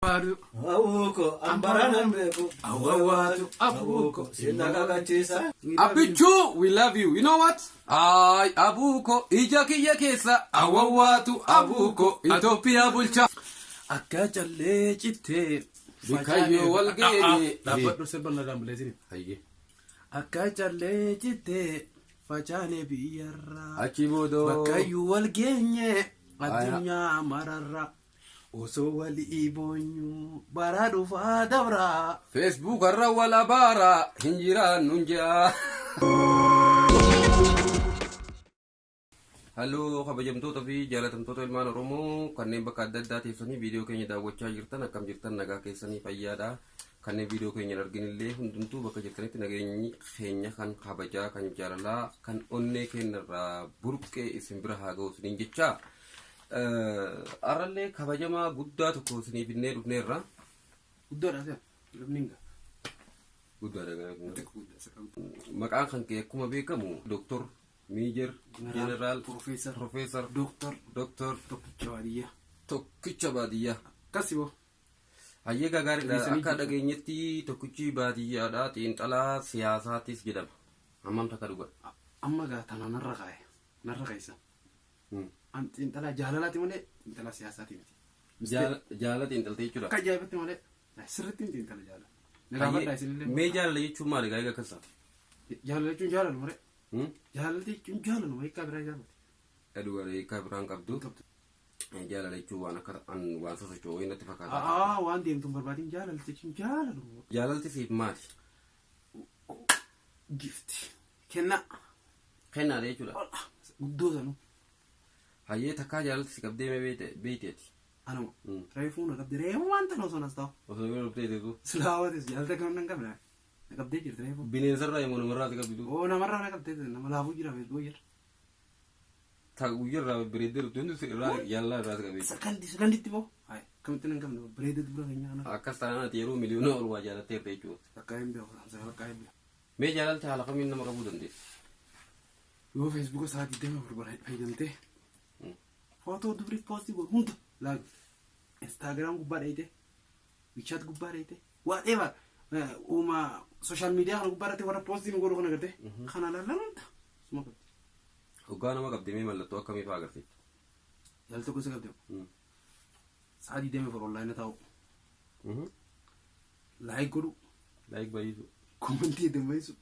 Awuko ambarana mbeko awawatu abuko sinakakachisa Abichu, we love you. You know what? Ay abuko ijakiya kesa awawatu abuko Ethiopia bulcha akachalle chitte bikayo walgeri dapat sebana damblezini haye akachalle chitte fachane biyarra achibodo bakayu walgenye adunya mararra oso wali ibonyu baradu fadabra Facebook arra wala bara hinjira nunja Hello kabajamtoota fi jaalatamtoota ilmaan Oromoo kanneen bakka adda addaa teessanii viidiyoo keenya daawwachaa jirtan akkam jirtan nagaa keessanii fayyaadha kanneen viidiyoo keenya arginillee hundumtuu bakka jirtanitti nageenyi keenya kan kabajaa kan jaalalaa kan onnee keenyarraa burqee isin bira haa ga'u isiniin jecha arallee kabajamaa guddaa tokko isinii binnee dhufneerra guddaadha lamninga guddaadha maqaan kan kee akkuma beekamu Dr. Major General Professor Doctor Tokkicha Baadiyyaa Kasibo hayyee gaariidha akka dhageenyetti tokkichi baadiyyaadha xiinxalaa siyaasaatis jedhama hammam takka dhuga amma gaatana narra kaayisa an xiinxalaa jaalalaati malee xiinxalaa siyaasaati miti jaalala xiinxaltee jechuudha akka ajaa'ibatti malee sirriitti xiinxala jaalala mee jaalala jechuun maali gaa'ee akkasa jaalala jechuun jaalalu malee jaalalti jechuun jaalalu hiikaa biraa jaalati dhugaadha hiikaa biraan qabdu jaalala jechuun waan akka waan sosocho'uu natti fakkaata waan deemtuun barbaadin jaalalti jechuun jaalalu jaalalti siif maali gifti kennaadha jechuudha guddoo sanuu hayyee takkaa jaalalti si qabdee beekteeti anuma reefuun qabdee reefu waan tanoo sonas ta'u osoo yoo dhufteetu silaawatis jaalata kan hin qabne qabdee jirti reefu bineensarraa immoo namarraa si qabditu namarraa na qabdee nama laafuu jira feesbuu jira taa guyyarraa bareeddee dhufte hundi irraa jaalalaa irraa si qabee sakanditti boo kamitti nan qabne bareeddee dura keenya kana akkas taanaan yeroo miliyoona ol waa jaalatteerta jechuudha akka hin beeku akka hin beeku mee jaalalti haala kamiin nama qabuu dandeessu yoo feesbuuka sa'aatii deema fayyadamtee footoo dubrii poostii godhu hunda laag instaagiraam gubbaa dheeyite wiichaat gubbaa dheeyite whatever uuma sooshaal miidiyaa kana gubbaa dheeyite warra poostii nu godhu kana garte kana laallan hunda suma qabdi hoggaa nama qabdi mee mallattoo akkamii fa'aa agarsiiftu yaal tokko isa qabdi sa'aatii deema for onlaayina taa'u laayik godhu laayik bariisu komantii dambayisu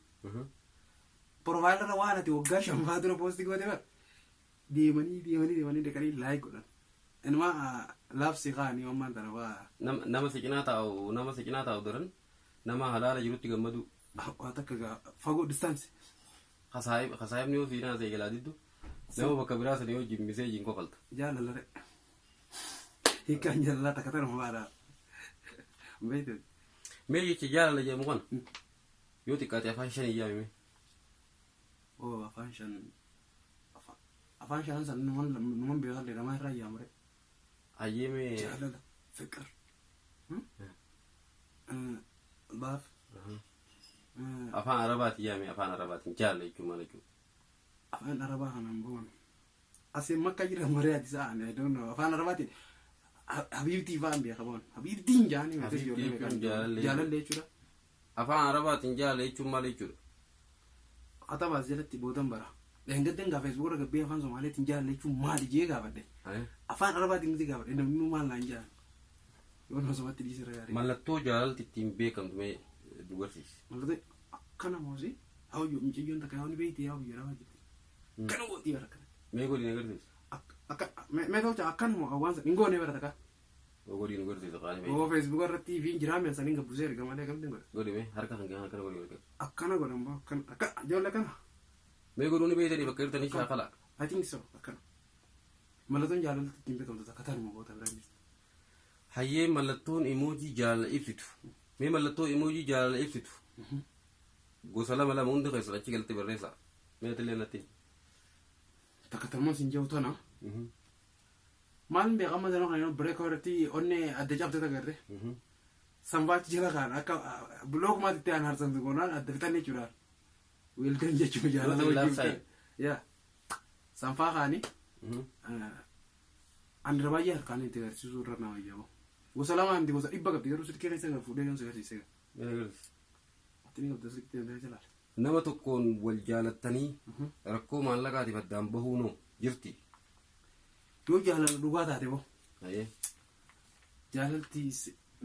profaayilirra waan ati waggaa shanfaa dura poostii goote bar deemanii dhaqanii laayik godhan inuma laafsi kaanii ammaan tana faa nama siqinaa taa'u daran nama halaala jirutti gammadu waa takka fagoo distaansi kasaayibni yoo siinaa see jalaa diddu nama bakka biraa sana yoo jimmisee jiin qofalta jaalalare hiikaan jaalalaa takka tanuma baadhaa beekte mee jecha jaalala jedhamu kana yoo xiqqaate afaan shan iyyaamime afaan shanan san numan beekalle namaa irraa iyyaamure hayyee mee jaalala fiqir baaf afaan arabaati iyyaame afaan arabaatiin jaalala jechuun maal jechuudha afaan arabaa kanaan boon asiin makka jira mariyaati sa'an afaan arabaatiin habiibtii fa'aan beeka boon habiibtiin jaanii jaalala jechuudha afaan arabaatiin jaalala jechuun maal jechuudha atabaas jalatti boodan bara dhengadden gaa feesbuuk irra gabbee afaan somaaliitiin jaalala jechuun maali jee gaafadhe afaan arabaatiin miti gaafadhe namni maal naan jaalan yoo nasumatti dhiisirra gaarii mallattoo jaalalti ittiin beekamtu mee dubarsiisi mallattoo akkana moosi hawwiyyo miciyyoon takka yaa'u ni beekti yaa'u biyya rabaa jirti kana gootii bara kana mee godhiin agarsiisa akka mee tolcha akkana moo awwaansa hin goone bara takka godhiin agarsiisa qaanii mee oo feesbuuk irratti fi jiraameen saniin gabbusee erga malee kamtiin godhe godhi mee harka kan akkana godhi akkana godhan boo akka ijoollee kana mee godhuun beeytanii bakka jirtanii shaakala I think so akkana mallattoon jaalalatti ittiin beekamtu takka taanuma goota biraa jirti hayyee mallattoon emoojii jaalala ibsitu mee mallattoo emoojii jaalala ibsitu gosa lama hundi keessa achi galtee barreessa mee atilee natti takka tamuun sin jiru tana maalin beekama sana kan breek irratti onnee adda cabte tagarre sanbaachi jala kaan akka bulookumaatti itti aan harsantu goonaan adda fixannee jechuudhaan weeltan jechuun jaalala wajjin yaa sanfaa kaanii an baay'ee harkaan itti agarsiisuu irra nama ijaamu وسلام عندي وسلام إبقى بتقدر سلك كذا سنة فودي كان سكر سكر Meeqa أتني قبل سلك تاني جلال nama tokkoon wal jaalattanii rakkoo maallaqaatiif addaan bahuunoo jirti. yoo jaalala dhugaa taate boo Ayee. jaalalti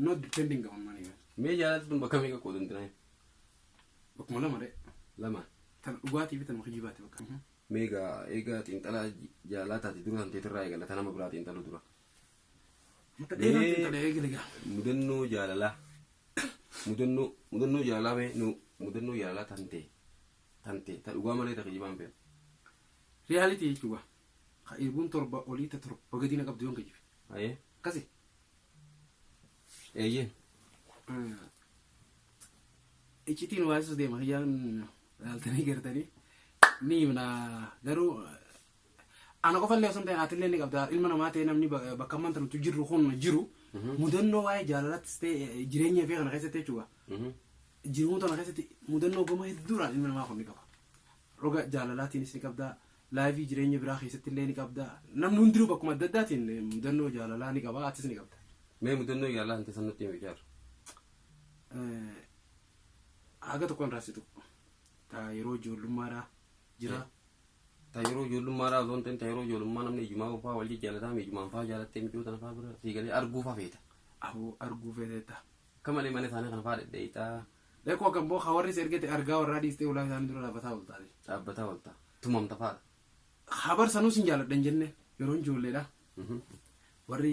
not depending on money Mee jaalalti tun bakka meeqa qoodan tinaa? bakkuma lama de Lama. tan dhugaatii fi tan makijibaati bakka Meeqa eegaa xiinxalaa jaalala taate dura tanteetirraa eegalata nama biraa xiinxaluu dura. mata dheeraa tan eegale gaa Mudannoo jaalalaa. Mudannoo jaalalaa mee mudannoo jaalalaa tante ta dhugaa malee ta kijibaan fedha. reality jechuudha ka irbuun torba olii ta torba gadina qabdu yoon kijibe Ayee. akkasi Eeyyee. iccitiin waasus deema hiyyaan dhaaltanii gartanii ni himna garuu ana qofallee osoo hin ta'in aatillee ni qabda ilma namaa ta'e namni bakka ammaan tanatu jirru kun jiru mudannoo waa'ee jaalalattis ta'e jireenya fi kana keessatti jechuudha jiruu tana keessatti mudannoo goma hedduudhaan ilma namaa kun ni qaba roga jaalalaatiinis ni qabda laayifii jireenya biraa keessatti illee ni qabda namni hundinuu bakkuma adda addaatiin mudannoo jaalalaa ni qaba atis ni qabda. Mee mudannoo jaalalaa tante sanatti himi jaaru. Aga tokkoon raasitu ta yeroo ijoollummaadhaa jira. Ta yeroo ijoollummaadhaa osoo hin ta'in ta yeroo ijoollummaa namni ijumaa fa'aa wal jaalataa ijumaan fa'aa jaalattee miidhuu tana fa'aa bira siigalee arguu fa'aa feeta. Arguu feeteetta. Akka malee mana isaanii kana fa'aa dhedheetaa. Leekoo kan boo hawarri ergete argaa warraa dhiistee ulaa isaanii dura dhaabbataa ooltaati. Dhaabbataa ooltaa. Tumamta fa'aadha. Habar sanuus hin jaaladhan jenne yeroo ijoolleedha. Warri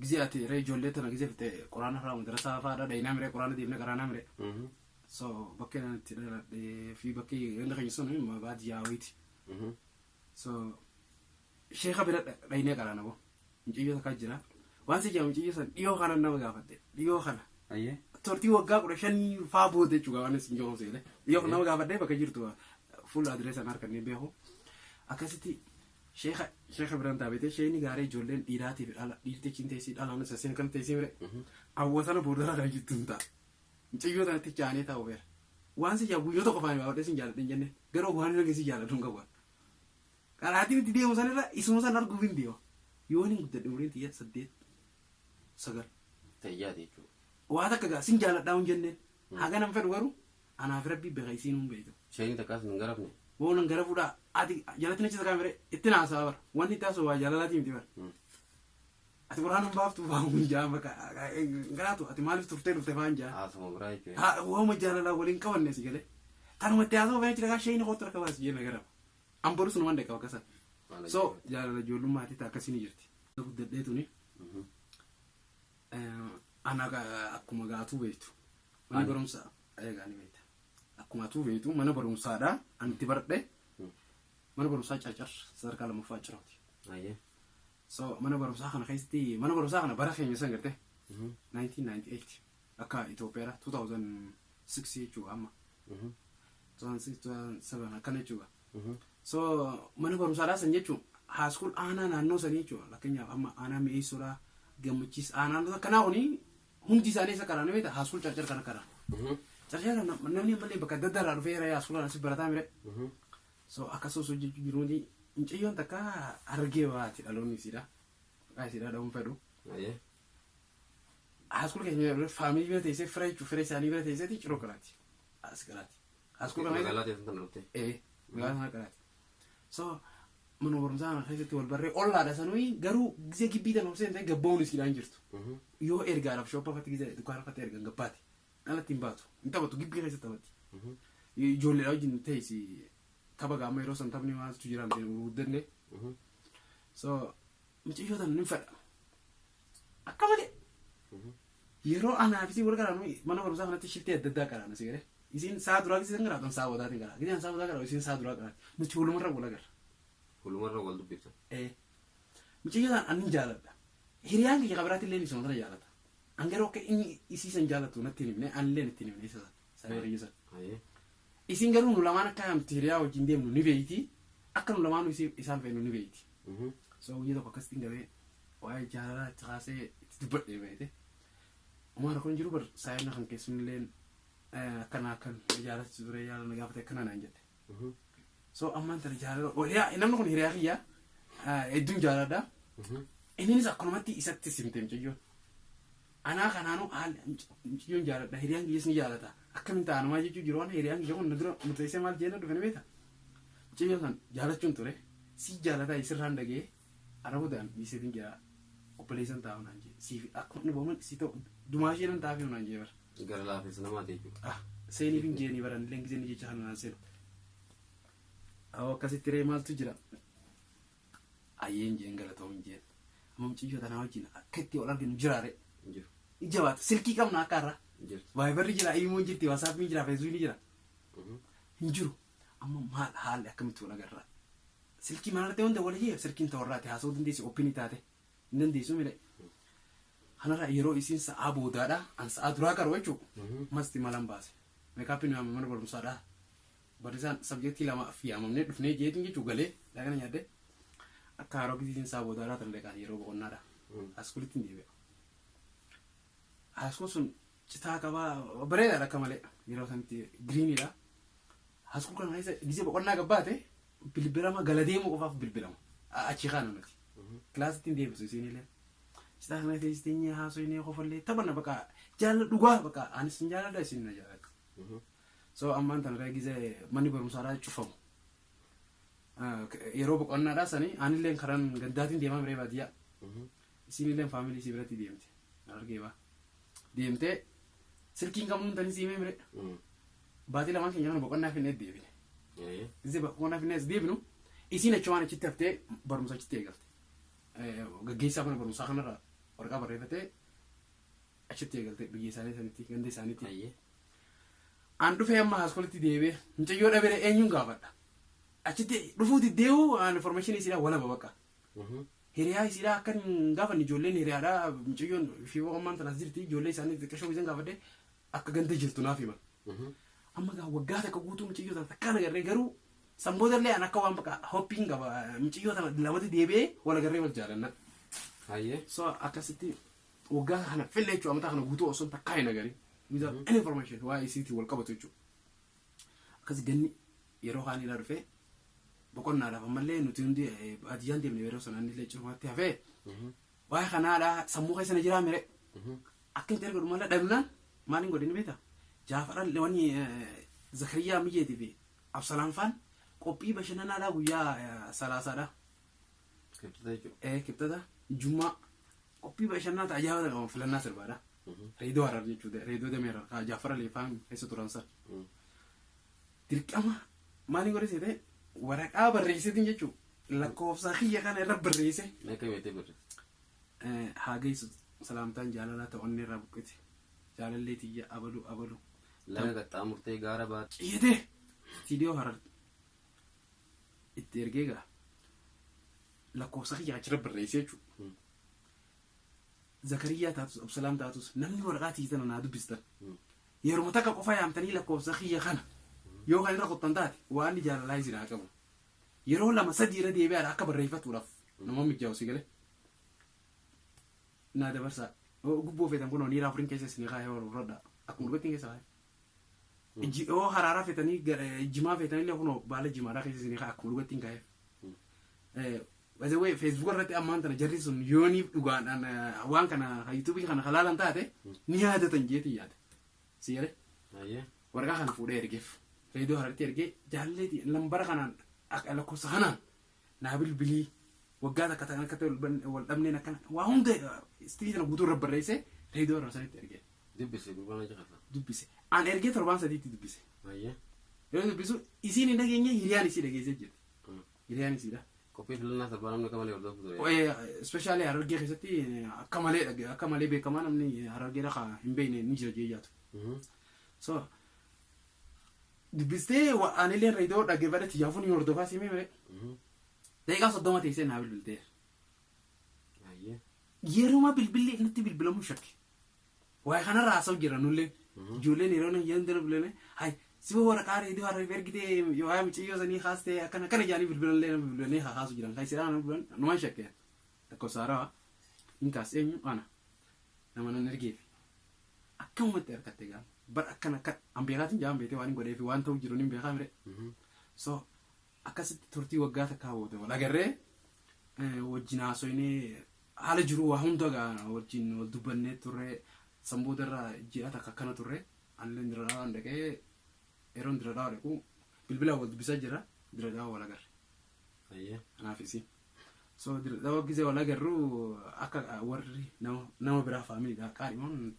gizee ati ree ijoollee tana gizee fite quraana fa'aa madrasaa fa'aadha dhahinaa miree quraana deemnee qaraanaa miree. So bakkee itti dhaladhee fi bakkee ganda keenya sun baadiyyaa wayiiti. So sheeka bira dhahinee qaraana boo mucayyoo takkaa jira waan si jedhamu mucayyoo san dhiyoo kana nama gaafadhe dhiyoo kana. Ayyee. Tortii waggaa 15 faa booda jechuudha waan isin jedhamu seelee dhiyoo nama gaafadhee bakka jirtu full adreesaan harkannee beeku akkasitti sheeka biraan taabetee sheeni gaarii ijoolleen dhiiraatiif dhiirti achiin teessii dhalaan saseen kan teessii mire hawwatana boodara kan jirtu hin ta'a. Mucayyoo tanatti jaanee taa'u beera. Waan si jaabu guyyoota qofaan baafadhee sin jaaladhe jenne garuu waan inni si jaalatu hin qabu. Karaatiin itti deemu sanirra isuma san arguuf hin deema. Yoo inni guddadhe umriin xiyya 8 9. Tayyaati jechuudha. Waa takka gaa sin jaaladhaa hin jenneen. Haga nam fedhu garuu anaaf rabbii beeka isiin hin beeku. Shayini takkaas hin garafne. Waan hin garafuudhaa ati jalatti nachi takkaa miree itti naasaa bara. Wanti itti haasoo waa jaalalaatii miti bara. Ati quraana baaftu waan jaa bakka garaatu ati maaliif turtee dhufte faan jaa. Haasuma biraa jechuudha. Waama jaalalaa waliin qabanne si galee. Tanumatti haasoo fayyaa jira kaa shayini kootu rakka baasi jenna gara. Amboru sun waan deeqa bakka so jaalala ijoollummaatitti akkasii jirti. Guddadheetuni. Ana akkuma gaatuu beektu. Mana barumsaa eegaa ni beekta. Akkuma atuu beektu mana barumsaadhaa ani itti baradhe. Mana barumsaa carcar sadarkaa lammaffaa jiraati. Ayyee. So mana barumsaa kana keessatti mana barumsaa kana bara keenya san garte 1998 akka Itoophiyaadha 2006 jechuudha amma 2006-2007 akkana jechuudha. So mana barumsaadhaa san jechuun haaskul aanaa naannoo sanii jechuudha fakkeenyaaf amma aanaa mi'eessuudhaa gammachiis aanaan akkanaa kuni hundi isaanii isa karaan beekta haaskul carcar kana karaan. Carcar namni malee bakka adda addaa dhufee haaskul kana si barataa mire. So akkasumas hojii jiruuti. Mucayyoon takka argee waati dhaloonni isiidha. Isiidha dhabuun fedhu. Haaskul keenya faamilii bira teessee fira jechuun fira isaanii bira teesseeti ciroo karaati. As karaati. Haaskul kana magaalaa teessan tan dhufte. Magaalaa sana karaati. So mana barumsaa kana keessatti wal barree ollaadha sanuu garuu gizee gibbii tan obseen ta'e gabbaa'uun isiidhaan jirtu. Yoo ergaadhaaf shooppa fatti gizee dukkaana fatti ergan gabbaati. Dhalatti hin baatu. Hin taphatu gibbii keessatti taphatti. Ijoolleedha wajjin teessi. Tapha gaama yeroo san taphni maaltu jira amtee guddanne. So mucayyoo tan ni fedha. Akka malee. Yeroo anaaf isin wal garaanu mana barumsaa kanatti shiftii adda addaa qaraana sigare. Isin saa duraa isin garaatan saa boodaatiin garaa. Gidan saa boodaa garaa isin saa duraa garaati. Nuti walumarra wal agarra. Walumarra wal dubbifta. Mucayyoo tan ani jaaladha. Hiriyaan kiyya qabiraatti illee isuma sana jaalata. An garuu akka inni isiisan jaalatu natti hin himne an illee natti hin himne isa sana hiriyyisan. Isin garuu nu lamaan akka amti hiriyaa wajjin deemnu ni beeyti akka nu lamaan isaan feenu ni beeyti. So guyyaa tokko akkasitti gabee waa'ee jaalalaa itti kaasee itti dubbadhee beekte. Umaara kun jiru bar saayina kan keessumillee akkana akkan jaalatti ture yaala na gaafate akkana naan jette. So ammaan tana jaalala namni kun hiriyaa kiyyaa hedduun jaaladha. Innis akkanumatti isatti simte mucayyoon. Anaa kanaanuu mucayyoon jaaladha hiriyaan kiyyees ni jaalata akkamiin ta'an maa jechuu jiru waan hiriyaan kiyya kun dura murteessee maal jeenna dhufanii beekta mucayyoon san jaalachuun ture si jaalataa isirraan dhagee arabuudhaan dhiiseetiin jira obboleessan taa'u naan jee siif akkuma inni booman si ta'u dumaashee nan taa'afi naan jee bara. Gara laafessa namaa jechuudha. Seeniif hin jeenii baran illee giseen jecha kan naan seenu. Akkasitti ree maaltu jira ayyeen jeen galatoo hin jeen amma mucayyoo tanaa wajjin akka itti wal arginu jiraare. Ija baata silkii qabna akka irraa vaayibarri jira imoo jirti waasaappiin jira feesbuukii jira hin jiru amma maal haalli akkamitti wal agarra silkii manarratti wanta wal jee silkiin ta'urraati haasa'uu dandeessi oppinii taate hin dandeessu mire kanarra yeroo isiin sa'aa boodaadha an sa'aa duraa qaru jechuudha masti malan baase meekaappiin mana barumsaadha barrisaan sabjektii lama fi'amamnee dhufnee jeetiin jechuudha galee daakana nyaadde akka haroo gisiin sa'aa boodaadha tan leeqaa yeroo boqonnaadha askulitti hin deebi'a. Haskul sun citaa qabaa bareedaadha akka malee yeroo sanatti giriinidha. Haskul kana keessa gisee boqonnaa gabbaate bilbilama gala deemu qofaaf bilbilama achi kaana nuti. Kilaasitti hin deebisu isiinillee. Citaa kana keessa teenyee haasofnee qofallee taphanna bakka jaalala dhugaa bakka anis hin jaaladha isin na jaalladha. So ammaan tanarraa gisee manni barumsaadhaa cufamu. Yeroo boqonnaadhaa sanii anillee karaan gaddaatiin deemaa miree baadiyyaa. Isiinillee faamilii isii biratti deemte. Argee baa. Deemtee silkiin qabnu tani siimee mire baatii lamaan keenya kana boqonnaa finnee deebine isii boqonnaa finnee deebinu isiin achi waan achitti haftee barumsa achitti eegalte gaggeessaa mana barumsaa kanarra waraqaa barreeffatee achitti eegalte biyya isaanii sanitti ganda isaaniitti an dhufee amma haaskulitti deebee mucayyoo dhabee eenyuun gaafadha achitti dhufuuti deewu information isiidhaa walaba bakka hiriyaa isiidhaa akka gaafanni ijoolleen hiriyaadhaa mucayyoon fi boqommaan tanas jirti ijoollee isaanii xiqqashoo isaan gaafadhe akka ganda jirtu naaf himan. Amma gaa waggaa takka guutuu mucayyoo tana takkaan agarree garuu sanboodallee an akka waan bakka hoppiin qaba mucayyoo tana lamatti deebi'ee wal agarree wal jaalanna. So akkasitti waggaa kana fille jechuudha amata kana guutuu osoo takkaa hin agarin without any information waa'ee isiitii wal qabatu jechuudha. Akkas ganni yeroo haanilaa dhufee boqonnaadhaaf ammallee nuti hundi baadiyyaan deemne yeroo sanaan illee cirmaatti hafee waa'ee kanaadhaa sammuu keessa jiraa mire akkamitti erga dhumallee dhabnaan maaliin godhini beektaa Jaafaran wani Zakariyaa Miyyeetii fi Absalaan faan qophii bashannanaadhaa guyyaa salaasaadha. Kibxata Jummaa qophii bashannanaa ajaa'ibaa qaban filannaa sirbaadha. Reedoo Harar jechuudha reedoo dameera Jaafara Leefaan keessa turan san. Dirqama maaliin godhisiite waraqaa barreessitiin jechuudha lakkoofsa kiyya kana irra barreesse. Haa geessu salaamtaan jaalalaa ta'onni irraa buqqite jaalallee tiyya abalu. Laga qaxxaamurtee gaara baate. Iyitee Tiidiyoo Harar itti ergeegaa lakkoofsa kiyya achirra barreesse jechuudha. Zakariyaa taatus Absalaam taatus namni waraqaa tiitana naa dubbistan yeroo takka qofa yaamtanii lakkoofsa kiyya kana yoo kan irra qottan taate waan jaalalaa isin haa qabu yeroo lama sadii irra deebi'aadha akka barreeffatuudhaaf nama mijaa'u si galee naa dabarsaa gubboo feetan kun niiraa furiin keessa isin kaayee wal fudhadha akkuma dhugattiin keessa kaayee yoo haraaraa feetanii jimaa feetanillee kun baala jimaadhaa keessa isin kaayee akkuma dhugattiin kaayee Bazewe Facebook irratti ammaan tana jarri sun yooniif dhugaadhaan waan kana YouTube kana halaalan taate ni yaadatan jeeti yaada. Siyaale? Waraqaa kana fuudhee ergeef. Reedoo Hararratti ergee jaalleeti lambara kanaan lakkoofsa kanaan naa bilbilii waggaa takka ta'an akka wal dhabneen akkana waa hunda istii sana guutuu irra barreessee reedoo Hararratti ergee. Dubbise gurbaan jiraata. Dubbise. Aan ergee torbaan sadiitti dubbise. Yeroo dubbisu isiin hin dhageenye hiriyaan isii dhageessee jirti. Hiriyaan isiidha. Kopi filannaa sarbaa namni akka malee hordofuu ture. Especially Harargee keessatti akka malee beekamaa namni Harargeedha hin beekne ni jira jeeyaatu. So dubbistee anillee reedoo dhaggeeffadhe tiyyaafuu ni hordofaa simee mire. Daqiiqaa 30 teessee naa bilbiltee. Yeruma bilbillee natti bilbilamuu shakke. Waa'ee kanarraa haasa'u jira nullee. Ijoolleen yeroo nan yaan dana bilbilee hayi. Sibu waraqaa reedoo Harar ergitee yoo haa mucayyoo sanii haastee akkana jaanii bilbilanlee haasu jiran kan isirraa numaan shakkee tokko saaraa hin kaas eenyu ana nama nan ergeefi akkamumatti harkatte gaama bara akkana akka ambeekaatiin jaan beekee waan hin godheefi waan ta'u jiru hin beekaa mire so akkasitti turtii waggaa takkaa booda wal agarree wajjin haasoinee haala jiru waa hunda wajjin wal dubbannee turre sambuu darraa ji'a takka akkana turre anillee dira dhaawaan dhaqee yeroon dira dhaawaa dhaqu bilbila wal dubbisaa jira dira dhaawaa wal agarre. Kanaaf isi so dira dhaawaa gisee wal agarru akka warri nama biraa faamiliidha qaadhimuun.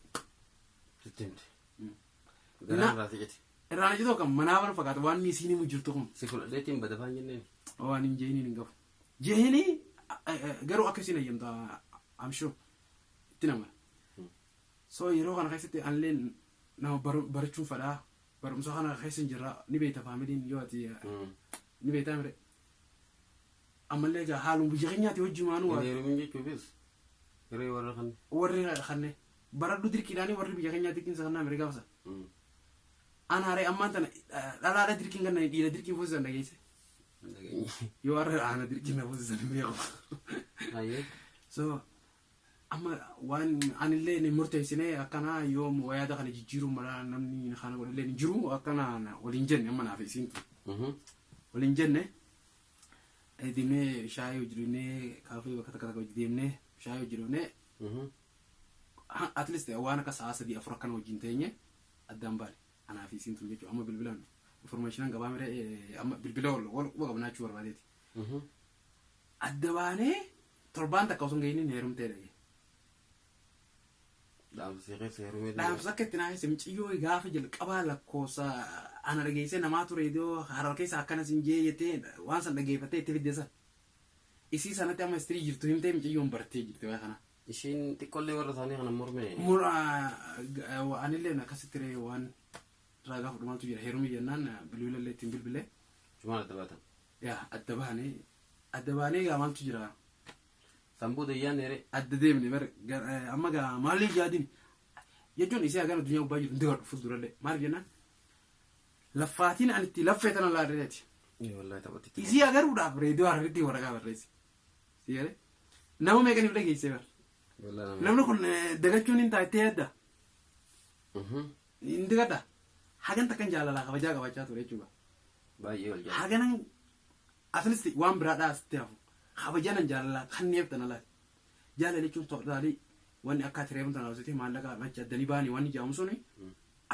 Irraan ajjitoo kan manaa bara fakkaata waan isiin himu jirtu kun. Si fudhadheetiin bada faan jenneen. Waan hin jeeniin hin qabu. Jeeni garuu akka isiin ayyamta I'm sure itti nama. So yeroo kana keessatti anillee nama barachuun fadhaa barumsa kana keessa hin jirra ni beekta faamiliin yoo ati ni beektaa mire. Ammallee egaa haaluma biyya keenyaatti hojjimaanuu waa. Heerumin jechuufis yeroo warra kanne. Warri kanne baradhu dirqiidhaanii warri biyya keenyaatti qinsa kannaa mire gaafsa. Anaaree ammaan tana dhalaadha dirqiin kan dhiira dirqiin fuusisan dhageesse. Yoo warra ana dirqiin na fuusisan beeku. So amma waan anillee ni murteessinee akkana yoo wayaada kana jijjiiruu mala namni kana godhallee ni jiru akkana waliin jenne amma naaf isin waliin jenne deemnee shaayii hojjennee kaafee bakka takka takka deemnee shaayii hojjennee at least waan akka sa'a 3-4 akkana wajjin teenye addaan baale anaaf isin tun jechuudha amma bilbilaan information gabaa mire amma bilbila wal qabnaachuu barbaadeeti adda baanee torbaan takka osoo hin gahiniin heerumtee dhage. Dhaamsa akka itti naafee simciyyoo gaafa jalqabaa lakkoofsa ana dhageessee namaa ture iddoo harar keessa akkana sin jee jettee waan san dhageeffattee itti fidde san. Isii sanatti amma istirii jirtu himtee miciyyoon bartee jirte waa kana. Ishiin xiqqollee warra isaanii kana mormee. Anillee akkasitti ree waan ragaa fudhamaatu jira heerumii jennaan bilbilallee ittiin bilbilee. Cumaan adda baatan. Yaa adda baanee gaa maaltu jira. Sambuu dayyaan dheere. Adda deemne bar amma gaa maalii jaadin jechuun isii hagaan addunyaa gubbaa jiru ndira dhufuuf durallee maal jennaan laffaatiin ani itti laffeetan alaa dheereeti. Wallahi taphatti. Isii agaruudhaaf reediyoo harriitti waraqaa barreessi. Siyaare nama meeqaniif dhageessee bar. Namni kun dagachuun hin taatee adda. Hin digadda hagan takkan jaalalaa kabajaa qabachaa ture jechuudha. Baay'ee wal jaalala. Haganan aslisti waan biraadhaa asitti hafu. Kabajaan jaalala kan neeftan alaa jaalala jechuun to'ataalee wanni akka tireemuun tanaa hojjetee maallaqa macha addanii baanii wanni jaamu suni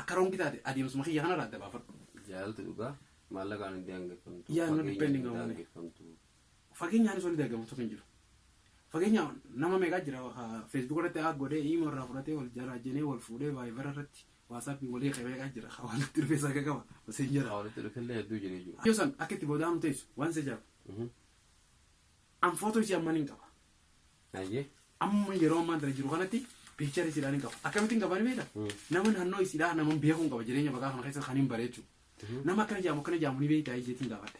akka roongi taate adeemsuma kiyya kanarraa adda baafadhu. Jaalatu dhugaa maallaqaan hin deengeffamtu. Yaa nama dippeending gahuun fageenyaanis walitti argamutu kan jiru. Fageenya nama meeqaa jira Facebook irratti akka godhee imo irraa fudhatee wal jaraajjenee wal fuudhee Viber irratti WhatsApp walii qabeeqaa jira hawaalatti rifeensa akka qaba osoo hin jira. Hawaalatti rifeensa hedduu jira jechuudha. Yoo san akka itti boodaan teessu waan se jaabu. Am foto isi amma nin qaba. Ayyee. Amma yeroo ammaan tana jiru kanatti picture isiidhaa nin qaba. Akkamittiin qaba ni beekta? Nama naannoo isiidhaa nama beekuun qaba jireenya bakka kana keessa kan hin bareechu. Nama akkana jaamu ni beektaa ijjeetiin gaafadhe.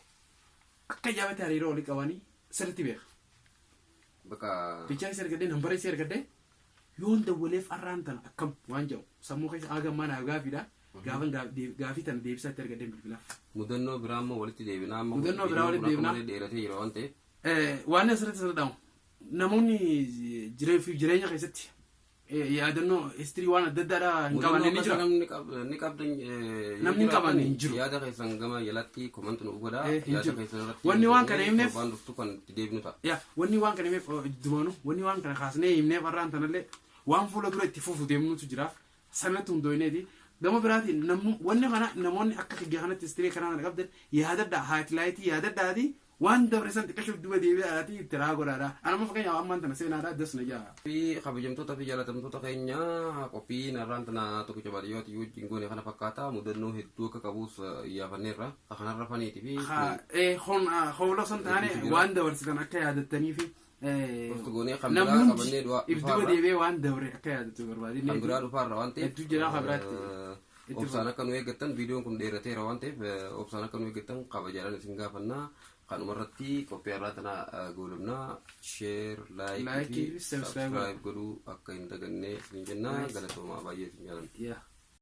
Akka jaabate hariiroo olii qabanii sirriitti beeka. Bakka. Picture isi argadee nambara isi argadee yoon dawwaleef arraan tana akkam waan jedhu sammuu keessa agammaa naaf gaafiidha. Gaafan gaafii tana deebisaatti argadee bilbila. Mudannoo biraa ammoo walitti deebinaa. Mudannoo biraa walitti deebinaa. Dheeratee yeroo waan ta'eef. Waan asirratti sirriidhamu namoonni jireenya keessatti yaadannoo istirii waan adda addaadhaa hin qabanne ni jira. Namni hin qabanne hin jiru. Yaada keessan gama jalatti komantu nu godhaa. Yaada keessan irratti. Wanni waan kana himneef. Waan dhuftu kan itti deebinu ta'a. Yaa wanni waan kana himneef dumaanu wanni waan kana kaasnee himneef arraan tanallee waan fuula dura itti fufu deemnutu jira. Sanatti hundooyineeti. Gama biraatiin wanni kana namoonni akka kiyya kanatti istirii kanaan qabdan yaadadhaa haatilaayitii yaadadhaati. Waan dabarsan xiqqashuuf duba deebi'aati itti raa godhaadha. Anama fakkeenyaaf ammaan tana seenaadhaa das na jaa. Fi kabajamtoota fi jaalatamtoota keenya qophiin har'aan tana tokkicha baadiyyaatti wajjin goone kana fakkaata mudannoo hedduu akka qabus yaafanneerra kanarra faniiti fi. Hoola san taane waan dabarsitan akka yaadattanii fi. Namni ibduba deebi'ee waan dabre akka yaadattu barbaadin. Kan biraa dhufaarra waan ta'eef. Hedduu jira kabiraatti. Obsaan akka nu eeggattan viidiyoon kun dheerateera waan ta'eef obsaan akka nu eeggattan kabajaadhaan isin gaafannaa. Kanumarratti qophii irraa tana goolumnaa share like fi subscribe godhuu akka hin dagannee isin jennaa galatoomaa baay'ee isin jaalanna.